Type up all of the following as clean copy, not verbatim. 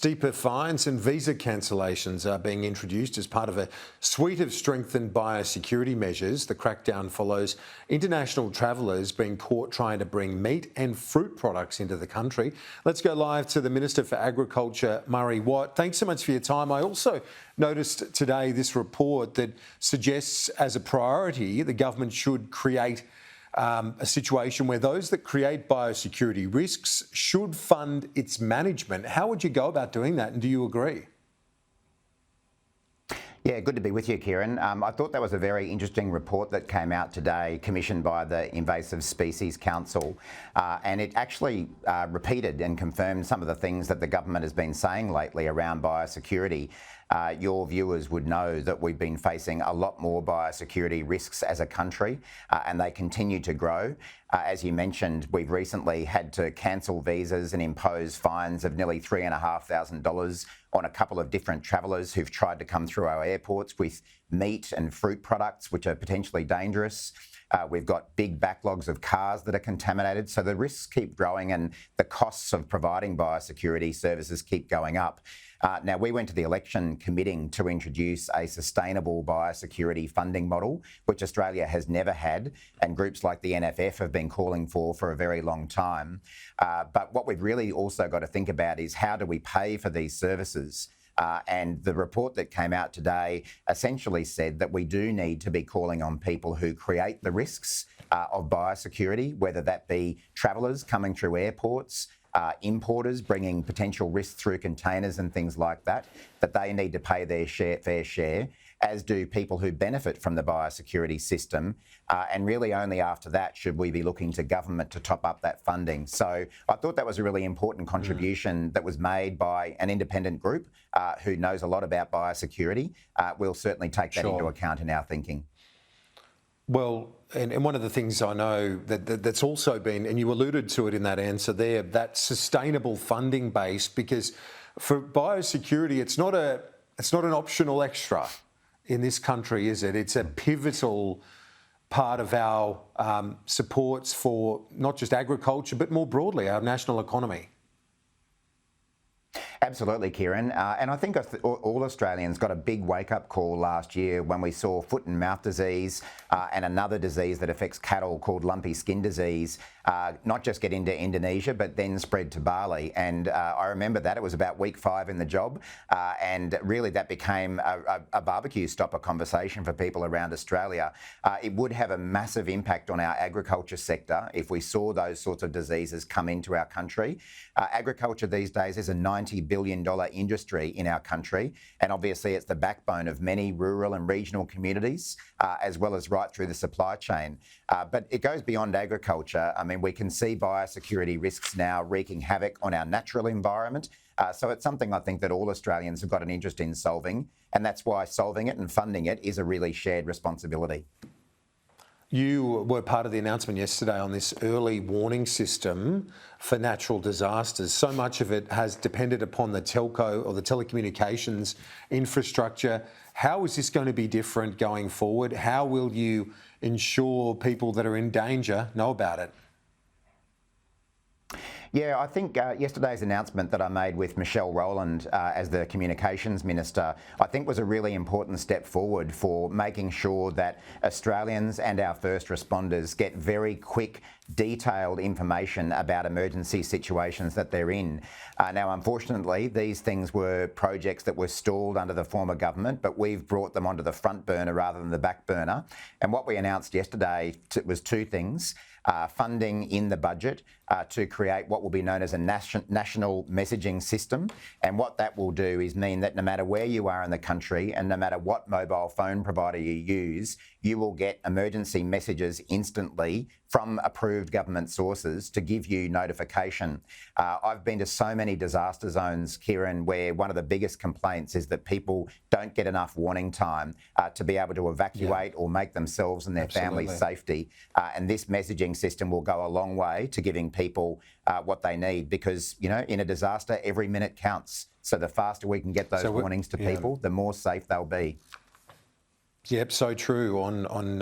Steeper fines and visa cancellations are being introduced as part of a suite of strengthened biosecurity measures. The crackdown follows international travellers being caught trying to bring meat and fruit products into the country. Let's go live to the Minister for Agriculture, Murray Watt. Thanks so much for your time. I also noticed today this report that suggests as a priority the government should create a situation where those that create biosecurity risks should fund its management. How would you go about doing that, and do you agree? Yeah, good to be with you, Kieran. I thought that was a very interesting report that came out today, commissioned by the Invasive Species Council, and it actually repeated and confirmed some of the things that the government has been saying lately around biosecurity. Your viewers would know that we've been facing a lot more biosecurity risks as a country, and they continue to grow. As you mentioned, we've recently had to cancel visas and impose fines of nearly $3,500 on a couple of different travellers who've tried to come through our airports with meat and fruit products, which are potentially dangerous. We've got big backlogs of cars that are contaminated. So the risks keep growing and the costs of providing biosecurity services keep going up. Now, we went to the election committing to introduce a sustainable biosecurity funding model, which Australia has never had, and groups like the NFF have been calling for a very long time. But what we've really also got to think about is how do we pay for these services? And the report that came out today essentially said that we do need to be calling on people who create the risks of biosecurity, whether that be travellers coming through airports, importers bringing potential risks through containers and things like that, that they need to pay their fair share, as do people who benefit from the biosecurity system. And really only after that should we be looking to government to top up that funding. So I thought that was a really important contribution that was made by an independent group who knows a lot about biosecurity. We'll certainly take that into account in our thinking. Well, and one of the things I know that's also been, and you alluded to it in that answer there, that sustainable funding base, because for biosecurity, it's not an optional extra in this country, is it? It's a pivotal part of our supports for not just agriculture, but more broadly, our national economy. Absolutely, Kieran. And I think all Australians got a big wake-up call last year when we saw foot and mouth disease and another disease that affects cattle called lumpy skin disease not just get into Indonesia, but then spread to Bali. And I remember that. It was about week 5 in the job. And really that became a barbecue stopper conversation for people around Australia. It would have a massive impact on our agriculture sector if we saw those sorts of diseases come into our country. Agriculture these days is a $90 billion industry in our country, and obviously it's the backbone of many rural and regional communities, as well as right through the supply chain. But it goes beyond agriculture. I mean, we can see biosecurity risks now wreaking havoc on our natural environment. So it's something I think that all Australians have got an interest in solving, and that's why solving it and funding it is a really shared responsibility. You were part of the announcement yesterday on this early warning system for natural disasters. So much of it has depended upon the telco or the telecommunications infrastructure. How is this going to be different going forward? How will you ensure people that are in danger know about it? Yeah, I think yesterday's announcement that I made with Michelle Rowland as the Communications Minister, I think was a really important step forward for making sure that Australians and our first responders get very quick, detailed information about emergency situations that they're in. Now, unfortunately, these things were projects that were stalled under the former government, but we've brought them onto the front burner rather than the back burner. And what we announced yesterday was 2 things. Funding in the budget to create what will be known as a national messaging system. And what that will do is mean that no matter where you are in the country and no matter what mobile phone provider you use, you will get emergency messages instantly from approved government sources to give you notification. I've been to so many disaster zones, Kieran, where one of the biggest complaints is that people don't get enough warning time to be able to evacuate or make themselves and their families safety. And this messaging system will go a long way to giving people what they need, because, you know, in a disaster, every minute counts. So the faster we can get those warnings to people, the more safe they'll be. Yep, so true on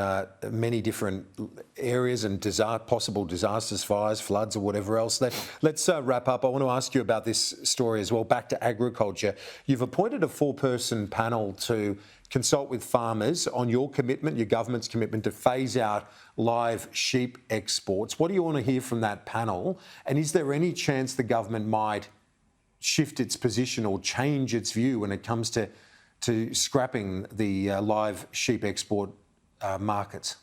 many different areas and possible disasters, fires, floods, or whatever else. Let's wrap up. I want to ask you about this story as well. Back to agriculture. You've appointed a 4-person panel to consult with farmers on your commitment, your government's commitment to phase out live sheep exports. What do you want to hear from that panel? And is there any chance the government might shift its position or change its view when it comes to scrapping the live sheep export markets?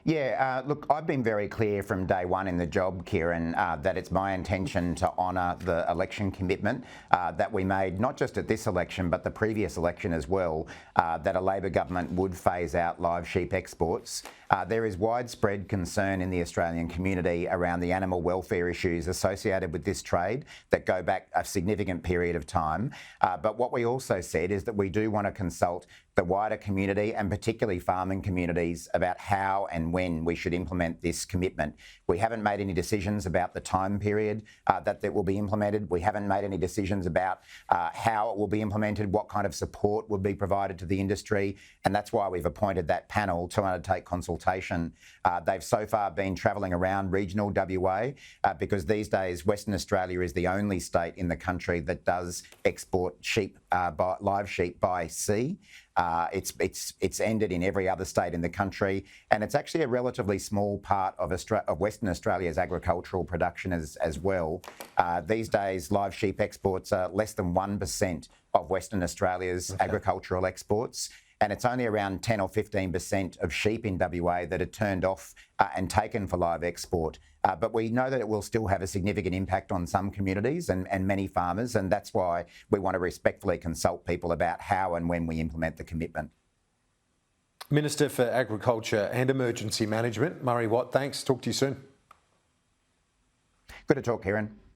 Yeah, look, I've been very clear from day one in the job, Kieran, that it's my intention to honour the election commitment that we made, not just at this election, but the previous election as well, that a Labor government would phase out live sheep exports. There is widespread concern in the Australian community around the animal welfare issues associated with this trade that go back a significant period of time. But what we also said is that we do want to consult the wider community and particularly farming communities about how and when we should implement this commitment. We haven't made any decisions about the time period that will be implemented. We haven't made any decisions about how it will be implemented, what kind of support will be provided to the industry, and that's why we've appointed that panel to undertake consultation. They've so far been travelling around regional WA because these days Western Australia is the only state in the country that does export sheep, live sheep by sea. It's ended in every other state in the country, and it's actually a relatively small part of Western Australia's agricultural production as well. These days, live sheep exports are less than 1% of Western Australia's agricultural exports. And it's only around 10 or 15% of sheep in WA that are turned off and taken for live export. But we know that it will still have a significant impact on some communities and many farmers, and that's why we want to respectfully consult people about how and when we implement the commitment. Minister for Agriculture and Emergency Management, Murray Watt, thanks. Talk to you soon. Good to talk, Kieran.